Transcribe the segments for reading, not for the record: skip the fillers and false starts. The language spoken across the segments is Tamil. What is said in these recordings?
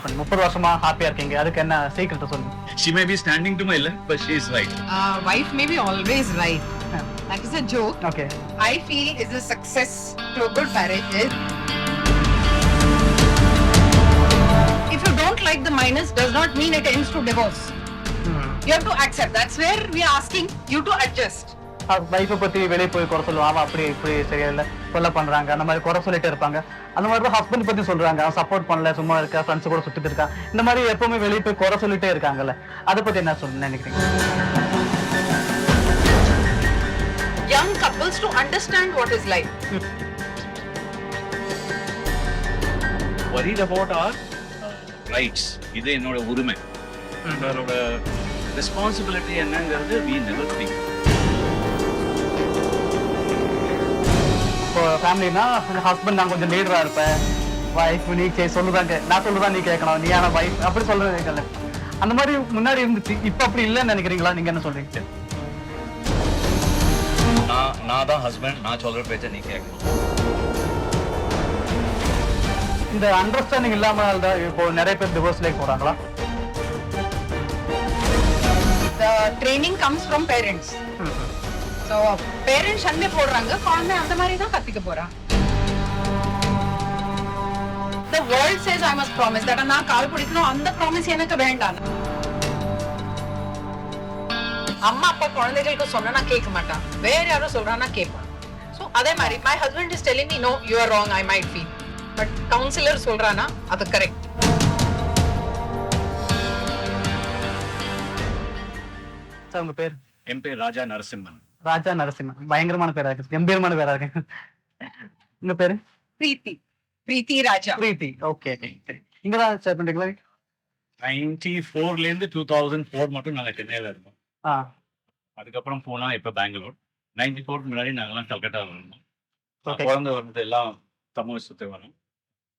பண்ணி 30 வருஷமா ஹாப்பியா இருக்கீங்க. அதுக்கு என்ன சீக்ரெட் சொல்லுங்க. She may be standing to my left, but she is right. Wife may be always right. That is a joke. Okay. I feel is a success to a good marriage is if you don't like the minus does not mean it ends to divorce. You have to accept. That's where we are asking you to adjust. Wifi பத்தி வெளியே போய் குறை சொல்லுவான், அவன் அப்படி இப்படி சரியா இல்லை, கொலை பண்றாங்க, அந்த மாதிரி குறை சொல்லிட்டே இருப்பாங்க. அந்த மாதிரி தான் ஹஸ்பண்ட் பத்தி சொல்றாங்க, அவன் சப்போர்ட் பண்ணல, சும்மா இருக்கா, ஃப்ரெண்ட்ஸ் கூட சுத்திட்டு இருக்கான். இந்த மாதிரி எப்பவுமே வெளியே போய் குறை சொல்லிட்டே இருக்காங்கல்ல, அதை பத்தி என்ன சொல்ல நினைக்கிறீங்க? Young couples to understand what is life. Worried about our rights. இது என்னோட உரிமை. நம்மளோட ரெஸ்பான்சிபிலிட்டி என்னங்கிறது we never think. இப்போ ஃபேமிலினா ஹஸ்பண்ட் நான் கொஞ்சம் லீடரா இருப்பேன், வைஃப் நீ சொல்லுதாங்க, நான் சொல்லுதான் நீ கேட்கணும், நீ ஆனா வைஃப் அப்படி சொல்றது. அந்த மாதிரி முன்னாடி இருந்துச்சு, இப்ப அப்படி இல்லைன்னு நினைக்கிறீங்களா? நீங்க என்ன சொல்றீங்க? நான் தான் ஹஸ்பண்ட், நான் சொல்ற பேச்ச நீ கேட்கணும். இந்த அண்டர்ஸ்டாண்டிங் இல்லாம இப்போ நிறைய பேர் டிவோர்ஸ்ல போறாங்களா? The training comes from parents. So parents சண்டை போடுறாங்க, குழந்தை அந்த மாதிரி தான் கத்திக்க போறான். The world says I must promise that நான் கால் பிடிக்கணும், அந்த ப்ராமிஸ் எனக்கு வேண்டாம். அம்மா அப்பா குழந்தைகளுக்கு சொன்னா கேட்க மாட்டான், வேற யாரும் சொல்றானா கேட்பான். So அதே மாதிரி my husband is telling me no you are wrong I might feel, but counselor சொல்றானா அது கரெக்ட். சார் உங்க பேர்? என் பேர் ராஜா நரசிம்மன். ராஜா நரசிம்மன், பயங்கரமான பேரா இருக்கு, கம்பீரமான பேரா இருக்கு. உங்க பேரு? பிரீத்தி ராஜா. பிரீத்தி, ஓகே. இங்கதான் சார் பண்றீங்களா? 94ல இருந்து 2004 மட்டும் நாங்க சென்னையில இருந்தோம். அதுக்கப்புறம் போனா இப்ப பெங்களூர். 94க்கு முன்னாடி நாங்கெல்லாம் கல்கட்டாவில் இருந்தோம். குழந்தை வந்து எல்லாம் தமிழ் சுத்தி வரோம்,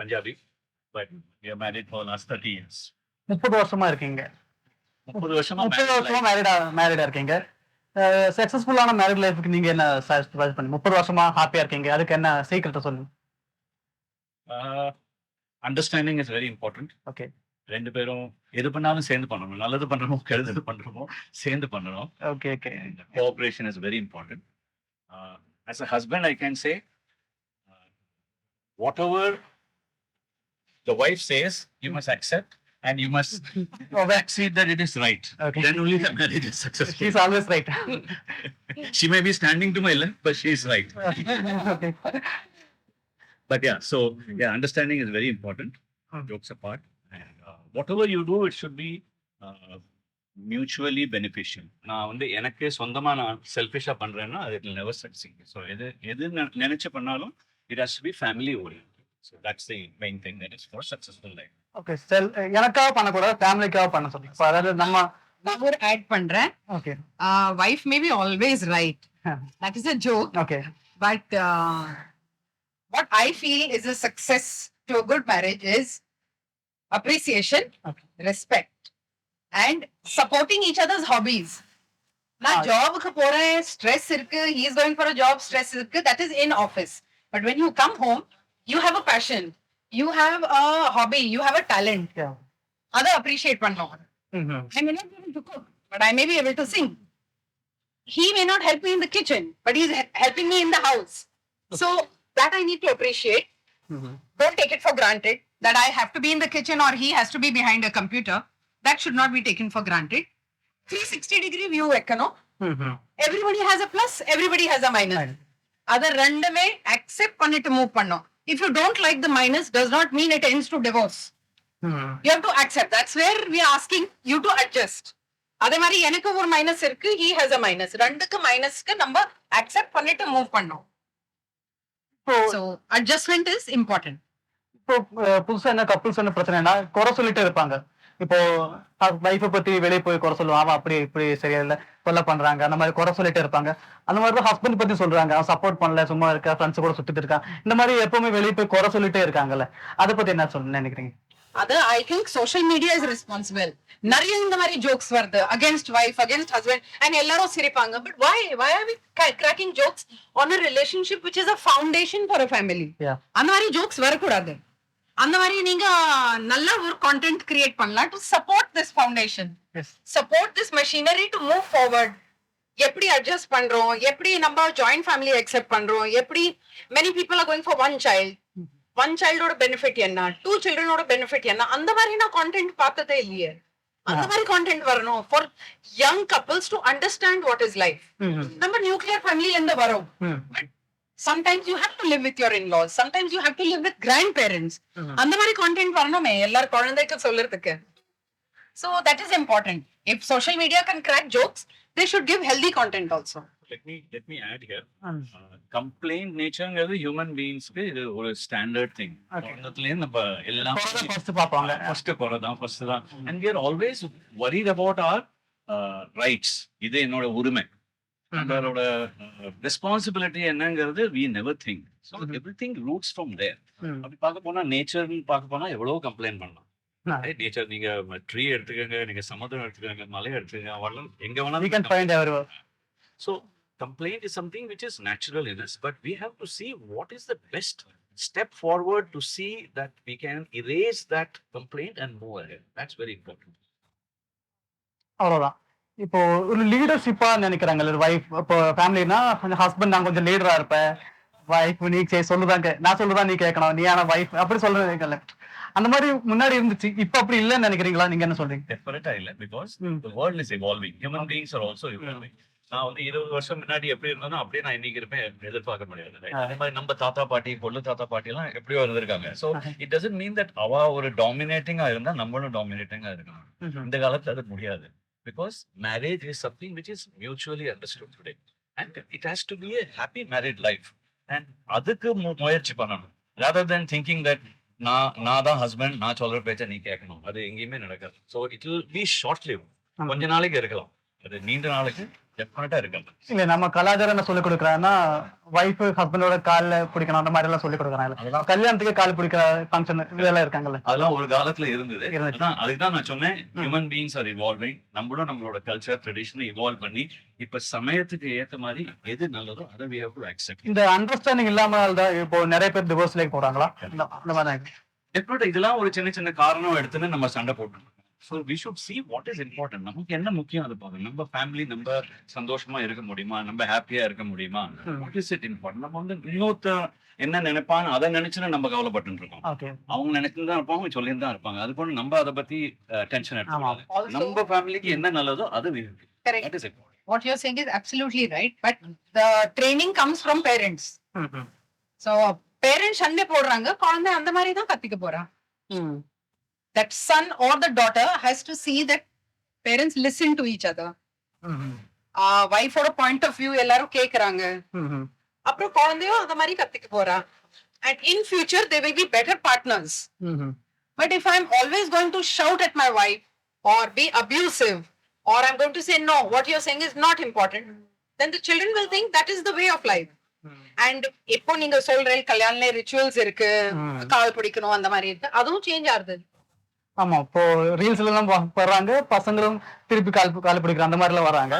Punjabi. But we are married for last 30 years. 30 வருஷமா இருக்கீங்க. 30 வருஷமா மேரிடா இருக்கீங்க. சக்சஸ்ஃபுல்லான மேரிட் லைஃப்க்கு நீங்க என்ன சஜஸ்ட் பண்ணி 30 வருஷமா ஹாப்பியா இருக்கீங்க, அதுக்கு என்ன சீக்ரெட் சொல்லுங்க. Understanding is very important. Okay. ரெண்டு பேரும் எது பண்ணாலும் சேர்ந்து பண்ணணும், நல்லது பண்றோமோ கெடுதல் பண்றோமோ சேர்ந்து பண்ணணும். Okay okay. Cooperation is very important. As a husband I can say whatever the wife says you must accept and you must accept that it is right. Okay. Then only the marriage is successful. She's always right. She may be standing to my left, but she is right. Okay. But yeah, so yeah, understanding is very important. Jokes apart, and whatever you do, it should be mutually beneficial. நான் வந்து எனக்கு சொந்தமா நான் செல்ஃபிஷா பண்றேன்னா அது will never succeed. So எது நினைச்சு பண்ணாலும் it has to be family oriented. So that's the main thing that is for successful life. Okay. எனக்காக பண்ணக்கூடாது, ஃபேமிலிக்காக பண்ண சொல்லுங்க. அதாவது நான் ஒரு ஆட் பண்றேன். Okay. Wife may be always right. That is a joke. Okay. But what I feel is a success to a good marriage is appreciation, Okay. respect, and supporting each other's hobbies. நான் ஜாபுக்கு போறேன், ஸ்ட்ரெஸ் இருக்கு, he is going for a job, stress இருக்கு, that is in office. But when you come home, you have a passion, you have a hobby, you have a talent. Yeah. அதை appreciate பண்ணணும். I may not be able to cook, but I may be able to sing. He may not help me in the kitchen, but he's helping me in the house. So that I need to appreciate. Don't take it for granted that I have to be in the kitchen or he has to be behind a computer. That should not be taken for granted. 360-degree view ekano. Everybody has a plus, everybody has a minus. Other ரெண்டுமே accept பண்ணிட்டு move பண்ணோம். If you don't like the minus does not mean it ends to divorce. You have to accept. That's where we are asking you to adjust. அதே மாதிரி எனக்கு ஒரு மைனஸ் இருக்கு, he has a minus. ரெண்டுக்கு மைனஸ்க்கு நம்ம அக்செப்ட் பண்ணிட்டு மூவ் பண்ணோம். So adjustment is important. இப்போ புதுசா என்ன கப்புள்ஸ் என்ன பிரச்சனைனா குறை சொல்லிட்டே இருப்பாங்க. இப்போ வைஃபை பத்தி வெளியே போய் குறை சொல்லுவான், அவன் அப்படி இப்படி சரியா இல்லை, கொலை பண்றாங்க, அந்த மாதிரி குறை சொல்லிட்டே இருப்பாங்க. அந்த மாதிரி தான் ஹஸ்பண்ட் பத்தி சொல்றாங்க, அவன் சப்போர்ட் பண்ணல, சும்மா இருக்கா, ஃப்ரெண்ட்ஸ் கூட சுத்திட்டு இருக்கான். இந்த மாதிரி எப்பவுமே வெளியே போய் குறை சொல்லிட்டே இருக்காங்கல்ல, அதை பத்தி என்ன சொல்ல நினைக்கிறீங்க? அது I think social media is responsible. நிறைய இந்த மாதிரி ஜோக்ஸ் வருது against wife, against husband, and எல்லாரும் சிரிப்பாங்க. But why are we cracking jokes on a relationship which is a foundation for a family? Yeah. அந்த மாதிரி ஜோக்ஸ் வரக்கூடாது. அந்த மாதிரி நீங்க நல்ல ஒரு கான்டென்ட் கிரியேட் பண்ணலாம் to support this foundation, support this machinery to move forward. எப்படி அட்ஜஸ்ட் பண்றோம், எப்படி நம்ம ஜாயிண்ட் ஃபேமிலி அக்செப்ட் பண்றோம், எப்படி many people are going for one சைல்டோட பெனிஃபிட் என்ன, 2 சில்ட்ரனோட பெனிஃபிட் என்ன, அந்த மாதிரி நான் கான்டென்ட் பார்த்ததே இல்லையே. அந்த மாதிரி கான்டென்ட் வரணும் for young couples to understand what is life. நம்ம நியூக்ளியர் ஃபேமிலில இருந்து வரோம். Sometimes you have to live with your in-laws. Sometimes you have to live with grandparents. அந்த மாதிரி content வரணுமே எல்லார் குழந்தைக்கு சொல்றதுக்கு. So that is important. If social media can crack jokes, they should give healthy content also. Let me add here. Complaint nature human beings க்கு இது ஒரு ஸ்டாண்டர்ட் திங். அதுலயே நம்ம எல்லாம் ஃபர்ஸ்ட் பாப்பாங்க. ஃபர்ஸ்ட் தான். And we are always worried about our rights. இது என்னோட உரிமை. நம்மளோட ரெஸ்பான்சிபிலிட்டி என்னங்கிறது we never think. So everything roots from there. அப்படி பார்க்க போனா நேச்சர்னு பார்க்க போனா எவ்வளவு கம்ப்ளைண்ட் பண்ணலாம். நேச்சர் நீங்க ட்ரீ எடுத்துக்கங்க, நீங்க சமுத்திரம் எடுத்துக்கங்க, மலை எடுத்துக்கங்க, வளம் எங்க வேணாலும் we can find everywhere. So complaint is something which is natural in us, but we have to see what is the best step forward to see that we can erase that complaint and move ahead. That's very important. அவ்வளவுதான். இப்போ ஒரு லீடர்ஷிப்பா நினைக்கிறாங்க வைஃப். இப்போ ஃபேமிலினா கொஞ்சம் ஹஸ்பண்ட் நான் கொஞ்சம் லீடரா இருப்பேன், வைஃப் நீ சொல்லுதாங்க, நான் சொல்லுதான் நீ கேட்கணும், நீ ஆனா வைஃப் அப்படி சொல்றேன். அந்த மாதிரி முன்னாடி இருந்துச்சு, இப்ப அப்படி இல்லன்னு நினைக்கிறீங்களா? நீங்க என்ன சொல்றீங்க? டெஃபினட்டா இல்ல, because the world is evolving. Human beings are also evolving. நான் 20 வருஷம் முன்னாடி எப்படி இருந்தோம் அப்படியே நான் இன்னைக்கு இருப்பேன் எதிர்பார்க்க முடியாது. அதே மாதிரி நம்ம தாத்தா பாட்டி, பொண்ணு தாத்தா பாட்டி எல்லாம் எப்படியோ இருந்திருக்காங்க. So it doesn't mean that அவ ஒரு டாமினேட்டிங்கா இருந்தா நம்மளும் டாமினேட்டிங்கா இருக்கணும். இந்த காலத்துல அது முடியாது. Because marriage is something which is mutually understood today, and it has to be a happy married life. And அதுக்கு முயற்சி பண்ணணும், rather than thinking that நான் தான் ஹஸ்பண்ட், நான் சொல்ற பேச்ச நீ கேட்கணும். அது எங்கேயுமே நடக்காது. So it will be short lived. கொஞ்ச நாளைக்கு இருக்கலாம், அது நீண்ட நாளைக்கு டெஃபினட்டா இருக்காது. இல்ல நம்ம கலாச்சாரம் என்ன சொல்லி கொடுக்குறாங்கன்னா வைஃப் ஹஸ்பண்டோட கால்ல பிடிக்கணும், அந்த மாதிரி எல்லாம் சொல்லி கொடுக்குறாங்க. கல்யாணத்துக்கு கால் பிடிக்கிற ஃபங்க்ஷன் இதெல்லாம் இருக்காங்கல்ல, அதெல்லாம் ஒரு காலத்துல இருந்தது. அதுதான் நான் சொன்னேன், ஹியூமன் பீயிங்ஸ் ஆர் இவால்விங். நம்மளும் நம்மளோட கல்ச்சர் ட்ரெடிஷனை இவால்வ் பண்ணி இப்ப சமயத்துக்கு ஏத்த மாதிரி எது நல்லதோ அதை we have to accept. இந்த அண்டர்ஸ்டாண்டிங் இல்லாம தான் இப்போ நிறைய பேர் டிவோர்ஸ்ல போறாங்களா? அந்த மாதிரி டெஃபினட்டா இதெல்லாம் ஒரு சின்ன சின்ன காரணம் எடுத்துன்னு நம்ம சண்டை போட்டுருக்கோம். So we should see what is important. நமக்கு என்ன முக்கியம் அது பார்க்கணும். நம்ம ஃபேமிலி நம்ம சந்தோஷமா இருக்க முடியுமா, நம்ம ஹாப்பியா இருக்க முடியுமா, வாட் இஸ் இட் இம்பார்ட்டன்ட். நம்ம இன்னொருத்த என்ன நினைப்பான்னு அதை நினைச்சுன்னு நம்ம கவலைப்பட்டு இருக்கோம். அவங்க நினைச்சுட்டு தான் இருப்பாங்க, சொல்லிட்டு தான் இருப்பாங்க. அது போல நம்ம அதை பத்தி டென்ஷன் எடுத்துக்கலாம். நம்ம ஃபேமிலிக்கு என்ன நல்லதோ அது that is important. What you're saying is absolutely right, but the training comes from parents. So parents சண்டை போடுறாங்க, குழந்தை அந்த மாதிரி தான் கத்திக்க போறா. That son or the daughter has to see that parents listen to each other. Wife ஓட point of view எல்லாரும் கேக்குறாங்க, அப்புறம் குழந்தையும் அந்த மாதிரி கத்திக்க போறா. And in future they will be better partners. But if I'm always going to shout at my wife or be abusive, or I'm going to say no, what you're saying is not important, then the children will think that is the way of life. And இப்போ நீங்க சொல்ற கல்யாணல ரிச்சுவல்ஸ் இருக்கு, கால் பிடிக்கணும் அந்த மாதிரி இருக்கு, அதுவும் சேஞ்ச் ஆகுது. ஆமா, இப்போ ரீல்ஸ்ல எல்லாம் வர்றாங்க, பசங்களும் திருப்பி கால் பிடிக்கிற அந்த மாதிரி எல்லாம் வராங்க.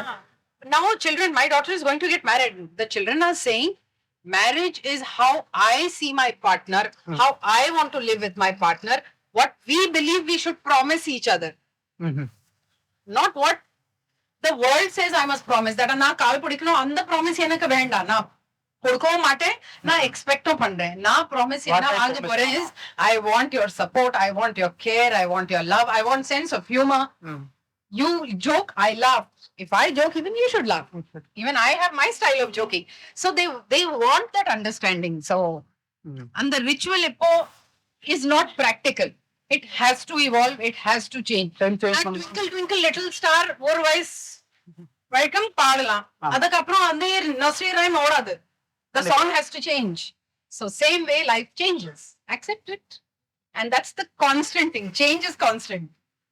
Now children, my daughter is going to get married. The children are saying marriage is how I see my partner, how I want to live with my partner, what we believe we should promise each other. Not what the world says I must promise. That நான் கால் பிடிக்கணும் அந்த ப்ராமிஸ் எனக்கு வேண்டாம், நான் கொடுக்கவும் மாட்டேன், நான் எக்ஸ்பெக்டும் பண்றேன். நான் ப்ராமிஸ் என்ன வாங்க போறேன் is I want your support, I want your care, I want your love, I want sense of humor. You joke, I laugh. If I joke, even you should laugh. Even I have my style of joking. So they want that understanding. So and the ritual இப்போ is not practical. It has to evolve, it has to change. And twinkle twinkle little star ஒரு வயசு வரைக்கும் பாடலாம், அதுக்கப்புறம் அந்த நர்சரி ரைம் ஓடாது. The song has to change. So same way life changes. Accept it. And that's the constant thing. Change is constant.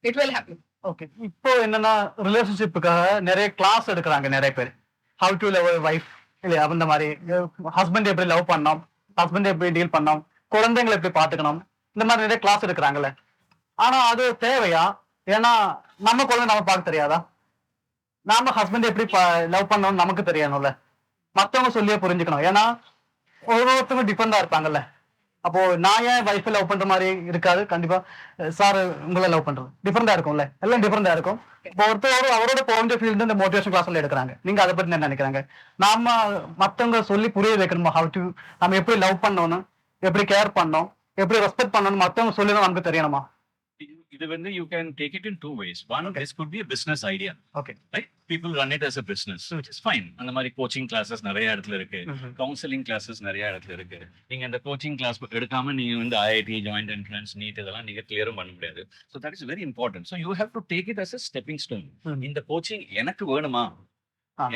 It will happen. Okay, இப்போ என்னன்னா ரிலேஷன்ஷிப்புக்காக நிறைய கிளாஸ் எடுக்கிறாங்க நிறைய பேர். ஹவு டு லவ் வைஃப், இல்லையா அந்த மாதிரி ஹஸ்பண்ட் எப்படி லவ் பண்ணோம், ஹஸ்பண்ட் எப்படி டீல் பண்ணோம், குழந்தைங்களை எப்படி பாத்துக்கணும், இந்த மாதிரி நிறைய கிளாஸ் எடுக்கிறாங்கல்ல. ஆனா அது தேவையா? ஏன்னா நம்ம குழந்தை நம்ம பார்க்க தெரியாதா? நாம ஹஸ்பண்ட் எப்படி லவ் பண்ணோம் நமக்கு தெரியணும்ல, மத்தவங்க சொல்லியே புரிஞ்சுக்கணும். ஏன்னா ஒவ்வொருத்தவங்க டிஃபரெண்டா இருப்பாங்கல்ல. அப்போ நான் ஏன் வைஃப் லவ் பண்ற மாதிரி இருக்காது, கண்டிப்பா சார் உங்களை லவ் பண்றது டிஃபரெண்டா இருக்கும்ல, எல்லாம் டிஃபரெண்டா இருக்கும். இப்போ ஒருத்தர் அவரோட பாயிண்ட் ஆஃப் வியூ இந்த மோட்டிவேஷன் கிளாஸ்ல எடுக்கிறாங்க, நீங்க அதை பத்தி என்ன நினைக்கிறாங்க? நாம மத்தவங்க சொல்லி புரிய வைக்கணுமா, ஹவ் டு நம்ம எப்படி லவ் பண்ணணும், எப்படி கேர் பண்ணணும், எப்படி ரெஸ்பெக்ட் பண்ணணும், மத்தவங்க சொல்லி தான் நமக்கு தெரியணுமா? இது வந்து you can take it in two ways. One, this could be a business idea. Okay. Right? People run it as a business, which is fine. அந்த மாதிரி கோச்சிங் கிளாஸஸ் நிறைய இடத்துல இருக்கு, கவுன்சிலிங் கிளாஸஸ் நிறைய இடத்துல இருக்கு. நீங்க அந்த கோச்சிங் கிளாஸ் எடுக்காம நீங்க வந்து ஐஐடி, ஜாயிண்ட் என்ட்ரன்ஸ், நீட் இதெல்லாம் நீங்க கிளியரும் பண்ண முடியாது. So that is very important. So you have to take it as a stepping stone. இந்த கோச்சிங் எனக்கு வேணுமா,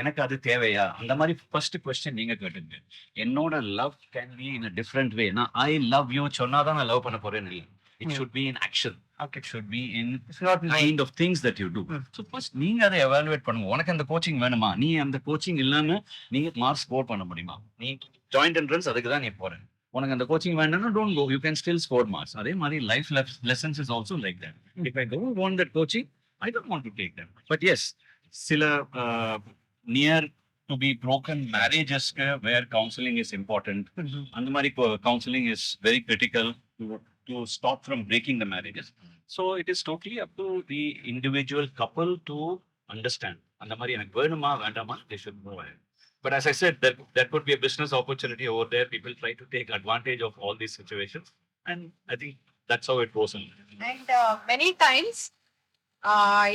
எனக்கு அது தேவையா, அந்த மாதிரி ஃபர்ஸ்ட் கொஸ்டின் நீங்க கேட்டுங்க. என்னோட love can be in a different way. நான் ஐ லவ் யூ சொன்னாதான் நான் லவ் பண்ண போறேன்னு இல்லை. It should be in action. Okay. It should be in It's not kind of things that you do. So first நீங்க அதை evaluate பண்ணுங்க. உனக்கு அந்த கோச்சிங் வேணுமா, நீ அந்த கோச்சிங் இல்லாம நீங்க மார்க் ஸ்கோர் பண்ண முடியுமா? நீ ஜாயிண்ட் என்ட்ரன்ஸ் அதுக்கு தான் நீ போற. உனக்கு அந்த கோச்சிங் வேணும்னா don't go. You can still score marks. அதே மாதிரி life lessons is also like that. If I don't want that coaching, I don't want to take them. But yes, சில near to be broken marriages where counseling is important. அந்த மாதிரி counseling is very critical to stop from breaking the marriages. So it is totally up to the individual couple to understand. And the Mari Venuma Vandama, they should move ahead. But as I said, there could be a business opportunity over there. People try to take advantage of all these situations. And I think that's how it goes on. And many times,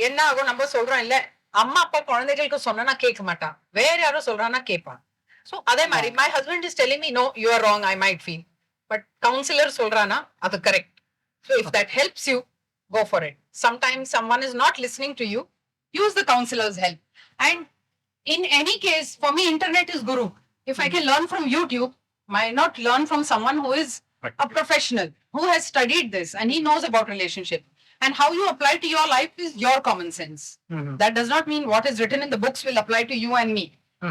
என்ன ஆகும், நம்ம சொல்றோம் இல்ல, அம்மா அப்பா குழந்தைகளுக்கு சொன்னா கேட்க மாட்டான், வேற யாரும் சொல்றான்னா கேட்பான். So அதே மாதிரி my husband is telling me no, you are wrong, I might feel. But counselor சொல்றானா அது correct. So if that helps you, go for it. Sometimes someone is not listening to you, use the counselor's help. And in any case, for me, internet is guru. If I can learn from YouTube, why not learn from someone who is a professional, who has studied this and he knows about relationship. And how you apply to your life is your common sense. That does not mean what is written in the books will apply to you and me.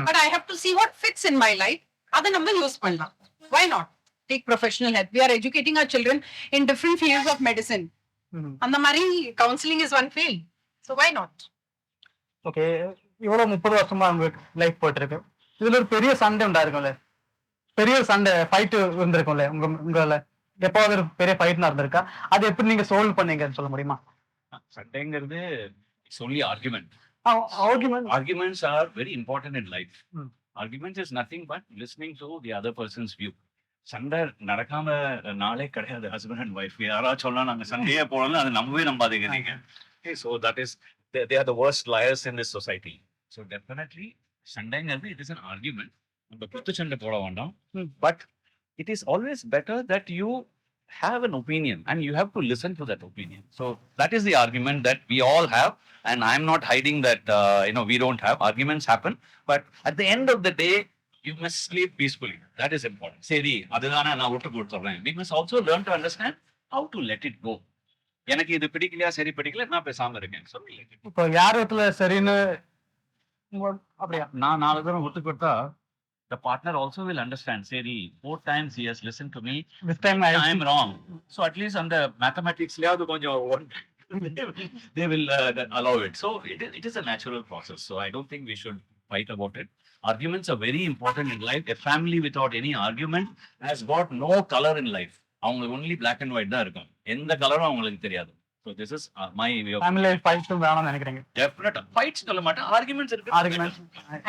But I have to see what fits in my life. Adha நம்ம யூஸ் பண்ணலாம். Why not? Take professional help. We are educating our children in different fields of medicine. அந்த மாதிரி counseling is one field. So why not? Okay. இவ்வளவு 30 வருஷமா உங்க லைஃப் போயிட்டு இருக்கு. இதுல ஒரு பெரிய சண்டை உண்டாயிருக்கும்ல, பெரிய சண்டை ஃபைட் இருந்திருக்கும்ல உங்கள எப்போது ஒரு பெரிய ஃபைட் நடந்திருக்கா? அது எப்படி நீங்க சால்வ் பண்ணீங்கன்னு சொல்ல முடியுமா? சண்டைங்கிறது it's only argument. Arguments are very important in life. Arguments is nothing but listening to the other person's view. சண்டை நடக்காம நாளே கிடையாது. ஹஸ்பண்ட் அண்ட் ஒய்ஃப் யாராவது சொல்லலாம் நாங்க சண்டையே போடலாம், அதை நம்பவே நம்பாதீங்க நீங்க. So that is they are the worst liars in this society. So definitely சண்டைங்கிறது it is an argument. நம்ம குத்து சண்டை போட வேண்டாம். But it is always better that you have an opinion and you have to listen to that opinion. So that is the argument that we all have, and I'm not hiding that we don't have arguments happen, but at the end of the day you must sleep peacefully. That is important. Seri adana na vittu kodutren. We must also learn to understand how to let it go. எனக்கு இது பிடிக்கலையா, சரி பிடிக்கல, நான் பேசாம இருக்கேன். So இப்போ யார் இடத்துல சரின்னு அப்படியா நான் 4 தடவை விட்டு கொடுத்தா the partner also will understand. Seri 4 times he has listened to me, this time I am wrong. So at least on the mathematics layadu konjam they will allow it. So it is a natural process. So I don't think we should fight about it. Arguments are very important in life. A family without any argument has got no color in life. அவங்களுக்கு only black and white தான் இருக்கும், எந்த கலரும் அவங்களுக்கு தெரியாது. So this is my way of family fight வேணும்னு நினைக்கிறீங்க? Definitely fights சொல்ல மாட்டேன், arguments இருக்கு. Arguments.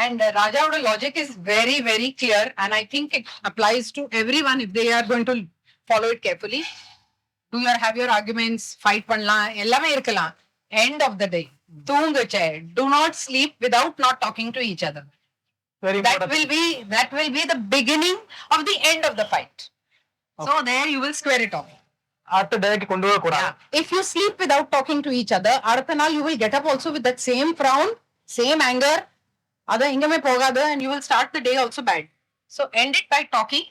And Raja's logic is very, very clear, and I think it applies to everyone if they are going to follow it carefully. Have your arguments, fight பண்ணலாம், எல்லாமே இருக்கலாம். End of the day, தூங்குச்சே, do not sleep without not talking to each other. That will be the beginning of the end of the fight. So there you will square it off. அடுத்த டேக்கு கொண்டு வர கூடாது. If you sleep without talking to each other, அடுத்த நாள் you will get up also with that same frown, same anger. அது எங்கமே போகாது, and you will start the day also bad. So end it by talking.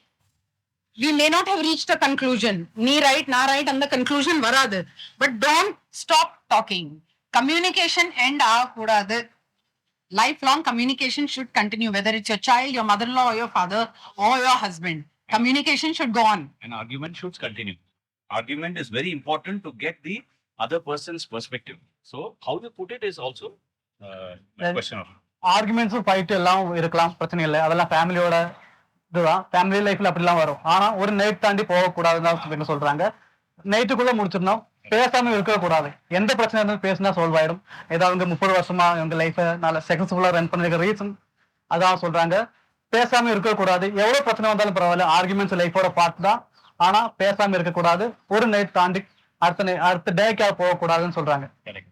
We may not have reached a conclusion. நீ right, நான் right, அந்த conclusion வராது. But don't stop talking. Communication end ஆகக்கூடாது. Lifelong communication should continue, whether it's your child, your mother-in-law, or your father, or your husband. Communication should go on. An argument should continue. Argument is very important to get the other person's perspective. So how you put it is also a question of ஆர்குமெண்ட்ஸும் ஃபைட் எல்லாம் இருக்கலாம், பிரச்சனை இல்லை. அதெல்லாம் ஃபேமிலியோட இதுதான் ஃபேமிலி லைஃப்ல அப்படிலாம் வரும். ஆனா ஒரு நைட் தாண்டி போகக்கூடாதுன்னு சொல்றாங்க. நைட்டுக்குள்ள முடிச்சிடணும், பேசாம இருக்க கூடாது. எந்த பிரச்சனை இருந்தாலும் பேசினா சால்வ் ஆயிடும். ஏதாவது 30 வருஷமா இவங்க லைஃபை நல்ல சக்சஸ்ஃபுல்லா ரன் பண்ணிருக்க ரீசன் அதான் சொல்றாங்க. பேசாம இருக்க கூடாது. எவ்வளவு பிரச்சனை வந்தாலும் பரவாயில்ல, ஆர்குமெண்ட்ஸ் லைஃபோட பார்ட் தான். ஆனா பேசாம இருக்க கூடாது. ஒரு நைட் தாண்டி அடுத்த டேக்காக போகக்கூடாதுன்னு சொல்றாங்க. கரெக்ட்.